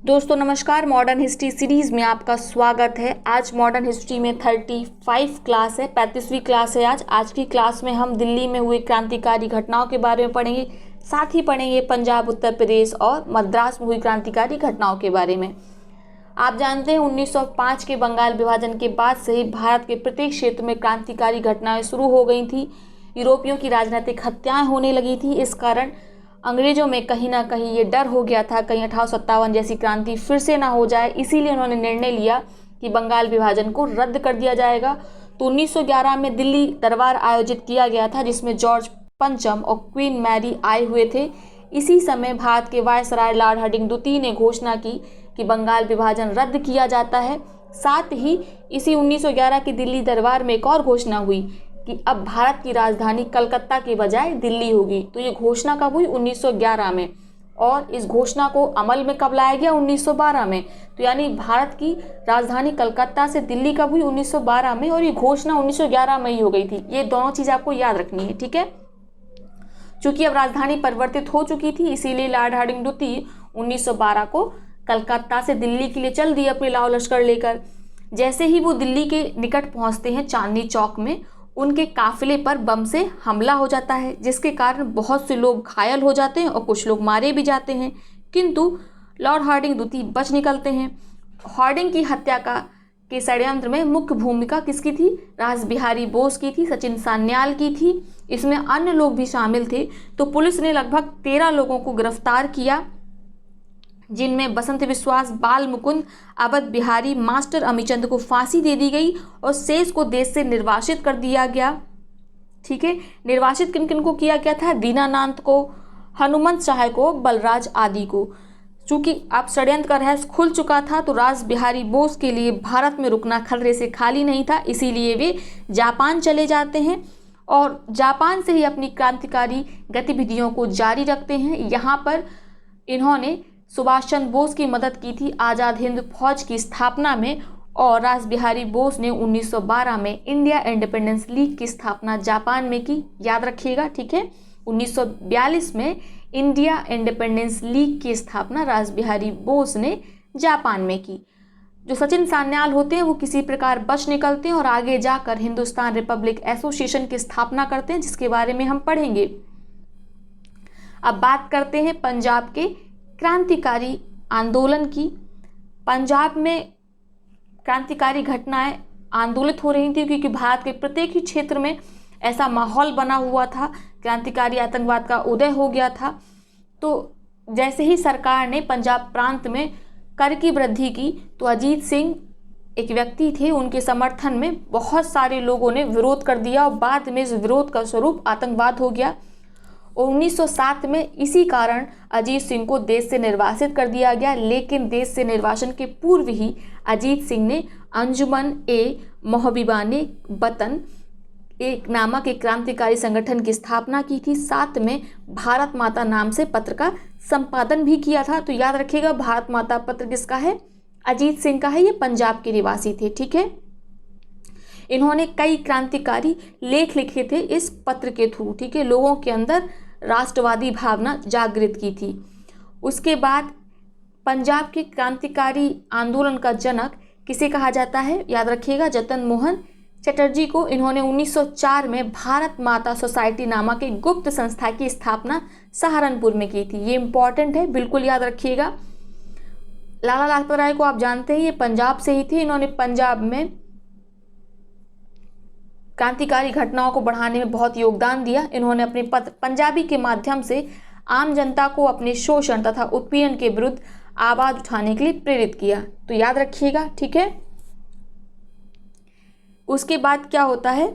दोस्तों नमस्कार। Modern history series में आपका स्वागत है। आज मॉडर्न हिस्ट्री में 35 क्लास है, 35वीं क्लास है। आज की क्लास में हम दिल्ली में हुए क्रांतिकारी घटनाओं के बारे में पढ़ेंगे, साथ ही पढ़ेंगे पंजाब, उत्तर प्रदेश और मद्रास में हुई क्रांतिकारी घटनाओं के बारे में। आप जानते हैं 1905 के बंगाल विभाजन के बाद से ही भारत के प्रत्येक क्षेत्र में क्रांतिकारी घटनाएं शुरू हो गई थी। यूरोपियों की राजनीतिक हत्याएं होने लगी थी। इस कारण अंग्रेजों में कहीं ना कहीं ये डर हो गया था कहीं 1857 जैसी क्रांति फिर से ना हो जाए। इसीलिए उन्होंने निर्णय लिया कि बंगाल विभाजन को रद्द कर दिया जाएगा। तो 1911 में दिल्ली दरबार आयोजित किया गया था, जिसमें जॉर्ज पंचम और क्वीन मैरी आए हुए थे। इसी समय भारत के वायसराय लॉर्ड हार्डिंग द्वितीय ने घोषणा की कि बंगाल विभाजन रद्द किया जाता है। साथ ही इसी 1911 की दिल्ली दरबार में एक और घोषणा हुई कि अब भारत की राजधानी कलकत्ता के बजाय दिल्ली होगी। तो ये घोषणा कब हुई? 1911 में। और इस घोषणा को अमल में कब लाया गया? 1912 में। तो यानी भारत की राजधानी कलकत्ता से दिल्ली कब हुई? 1912 में। और ये घोषणा 1911 में ही हो गई थी। ये दोनों चीज़ आपको याद रखनी है, ठीक है। चूंकि अब राजधानी परिवर्तित हो चुकी थी, इसीलिए लॉर्ड हार्डिंग द्वितीय 1912 को कलकत्ता से दिल्ली के लिए चल दिए अपने लाव लश्कर लेकर। जैसे ही वो दिल्ली के निकट पहुंचते हैं, चांदनी चौक में उनके काफिले पर बम से हमला हो जाता है, जिसके कारण बहुत से लोग घायल हो जाते हैं और कुछ लोग मारे भी जाते हैं। किंतु लॉर्ड हार्डिंग द्वितीय बच निकलते हैं। हार्डिंग की हत्या के षड्यंत्र में मुख्य भूमिका किसकी थी? रासबिहारी बोस की थी, सचिन सान्याल की थी। इसमें अन्य लोग भी शामिल थे। तो पुलिस ने लगभग 13 लोगों को गिरफ्तार किया, जिनमें बसंत विश्वास, बाल मुकुंद, अवध बिहारी, मास्टर अमीचंद को फांसी दे दी गई और शेष को देश से निर्वासित कर दिया गया। ठीक है, निर्वासित किन किन को किया गया था? दीनानाथ को, हनुमंत शाह को, बलराज आदि को। चूंकि अब षड्यंत्र का रहस्य खुल चुका था, तो रासबिहारी बोस के लिए भारत में रुकना खतरे से खाली नहीं था। इसीलिए वे जापान चले जाते हैं और जापान से ही अपनी क्रांतिकारी गतिविधियों को जारी रखते हैं। यहाँ पर इन्होंने सुभाष चंद्र बोस की मदद की थी आज़ाद हिंद फौज की स्थापना में। और रासबिहारी बोस ने 1912 में इंडिया इंडिपेंडेंस लीग की स्थापना जापान में की। याद रखिएगा, ठीक है। 1942 में इंडिया इंडिपेंडेंस लीग की स्थापना रासबिहारी बोस ने जापान में की। जो सचिन सान्याल होते हैं वो किसी प्रकार बच निकलते हैं और आगे जाकर हिंदुस्तान रिपब्लिक एसोसिएशन की स्थापना करते हैं, जिसके बारे में हम पढ़ेंगे। अब बात करते हैं पंजाब के क्रांतिकारी आंदोलन की। पंजाब में क्रांतिकारी घटनाएं आंदोलित हो रही थी, क्योंकि भारत के प्रत्येक ही क्षेत्र में ऐसा माहौल बना हुआ था, क्रांतिकारी आतंकवाद का उदय हो गया था। तो जैसे ही सरकार ने पंजाब प्रांत में कर की वृद्धि की, तो अजीत सिंह एक व्यक्ति थे, उनके समर्थन में बहुत सारे लोगों ने विरोध कर दिया और बाद में इस विरोध का स्वरूप आतंकवाद हो गया। और 1907 में इसी कारण अजीत सिंह को देश से निर्वासित कर दिया गया। लेकिन देश से निर्वासन के पूर्व ही अजीत सिंह ने अंजुमन ए मोहब्बिबाने वतन एक नामक एक क्रांतिकारी संगठन की स्थापना की थी। साथ में भारत माता नाम से पत्र का संपादन भी किया था। तो याद रखिएगा, भारत माता पत्र किसका है? अजीत सिंह का है। ये पंजाब के निवासी थे, ठीक है। इन्होंने कई क्रांतिकारी लेख लिखे थे इस पत्र के थ्रू, ठीक है। लोगों के अंदर राष्ट्रवादी भावना जागृत की थी। उसके बाद पंजाब के क्रांतिकारी आंदोलन का जनक किसे कहा जाता है? याद रखिएगा, जतन मोहन चटर्जी को। इन्होंने 1904 में भारत माता सोसाइटी नामक एक गुप्त संस्था की स्थापना सहारनपुर में की थी। ये इंपॉर्टेंट है, बिल्कुल याद रखिएगा। लाला लाजपत राय को आप जानते हैं, ये पंजाब से ही थे। इन्होंने पंजाब में क्रांतिकारी घटनाओं को बढ़ाने में बहुत योगदान दिया। इन्होंने अपने पत्र पंजाबी के माध्यम से आम जनता को अपने शोषण तथा उत्पीड़न के विरुद्ध आवाज उठाने के लिए प्रेरित किया। तो याद रखिएगा, ठीक है। उसके बाद क्या होता है?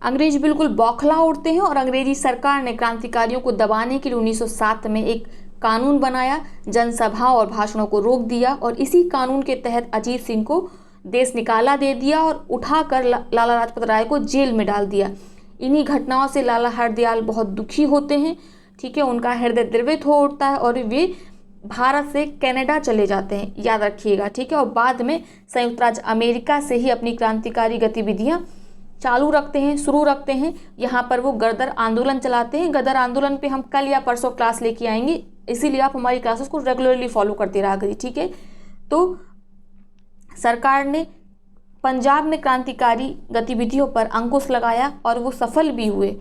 अंग्रेज बिल्कुल बौखला उठते हैं और अंग्रेजी सरकार ने क्रांतिकारियों को दबाने के लिए 1907 में एक कानून बनाया, जनसभाओं और भाषणों को रोक दिया। और इसी कानून के तहत अजीत सिंह को देश निकाला दे दिया और उठाकर लाला लाजपत राय को जेल में डाल दिया। इन्हीं घटनाओं से लाला हरदयाल बहुत दुखी होते हैं, ठीक है। उनका हृदय द्रवित हो उठता है और वे भारत से कनाडा चले जाते हैं, याद रखिएगा, ठीक है। और बाद में संयुक्त राज्य अमेरिका से ही अपनी क्रांतिकारी गतिविधियां चालू रखते हैं, शुरू रखते हैं। यहाँ पर वो गदर आंदोलन चलाते हैं। गदर आंदोलन पे हम कल या परसों क्लास लेके आएंगे, इसीलिए आप हमारी क्लासेस को रेगुलरली फॉलो करते रहा करिए, ठीक है। तो सरकार ने पंजाब में क्रांतिकारी गतिविधियों पर अंकुश लगाया और वो सफल भी हुए,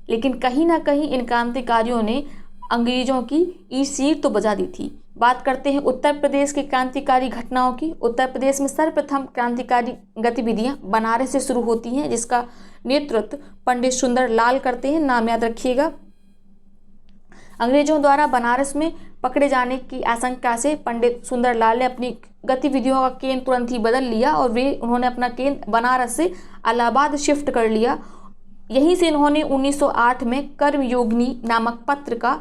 लेकिन कहीं ना कहीं इन क्रांतिकारियों ने अंग्रेजों की ईंट तो बजा दी थी। बात करते हैं उत्तर प्रदेश के क्रांतिकारी घटनाओं की। उत्तर प्रदेश में सर्वप्रथम क्रांतिकारी गतिविधियां बनारस से शुरू होती हैं, जिसका नेतृत्व पंडित सुंदर लाल करते हैं, नाम याद रखिएगा। अंग्रेजों द्वारा बनारस में पकड़े जाने की आशंका से पंडित सुंदर लाल ने अपनी गतिविधियों का केंद्र तुरंत ही बदल लिया और उन्होंने अपना केंद्र बनारस से इलाहाबाद शिफ्ट कर लिया। यहीं से इन्होंने 1908 में कर्मयोगिनी नामक पत्र का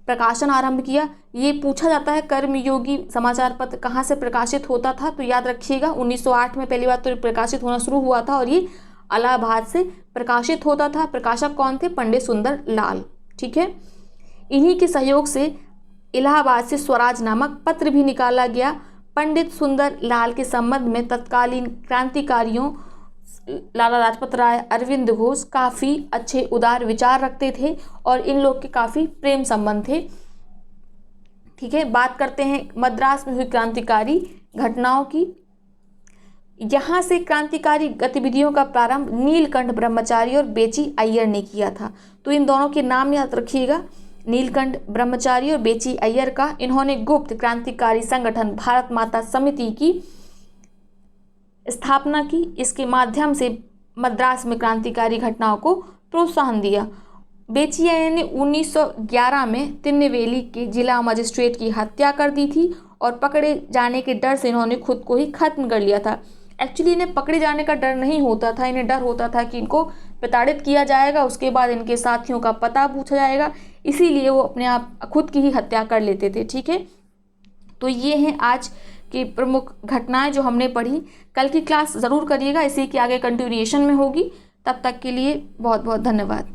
प्रकाशन आरंभ किया। ये पूछा जाता है कर्मयोगी समाचार पत्र कहाँ से प्रकाशित होता था, तो याद रखिएगा 1908 में पहली बार तो प्रकाशित होना शुरू हुआ था और ये इलाहाबाद से प्रकाशित होता था। प्रकाशक कौन थे? पंडित सुंदर लाल, ठीक है। इन्हीं के सहयोग से इलाहाबाद से स्वराज नामक पत्र भी निकाला गया। पंडित सुंदर लाल के संबंध में तत्कालीन क्रांतिकारियों लाला लाजपत राय, अरविंद घोष काफ़ी अच्छे उदार विचार रखते थे और इन लोग के काफ़ी प्रेम संबंध थे, ठीक है। बात करते हैं मद्रास में हुई क्रांतिकारी घटनाओं की। यहाँ से क्रांतिकारी गतिविधियों का प्रारंभ नीलकंठ ब्रह्मचारी और बेची अय्यर ने किया था। तो इन दोनों के नाम याद रखिएगा, नीलकंठ ब्रह्मचारी और बेची अय्यर का। इन्होंने गुप्त क्रांतिकारी संगठन भारत माता समिति की स्थापना की। इसके माध्यम से मद्रास में क्रांतिकारी घटनाओं को प्रोत्साहन दिया। बेची अय्यर ने 1911 में तिरुनेलवेली के जिला मजिस्ट्रेट की हत्या कर दी थी और पकड़े जाने के डर से इन्होंने खुद को ही खत्म कर लिया था। एक्चुअली इन्हें पकड़े जाने का डर नहीं होता था, इन्हें डर होता था कि इनको प्रताड़ित किया जाएगा, उसके बाद इनके साथियों का पता पूछा जाएगा, इसीलिए वो अपने आप खुद की ही हत्या कर लेते थे, ठीक है। तो ये हैं आज की प्रमुख घटनाएं जो हमने पढ़ी। कल की क्लास ज़रूर करिएगा, इसी की आगे कंटिन्यूएशन में होगी। तब तक के लिए बहुत बहुत धन्यवाद।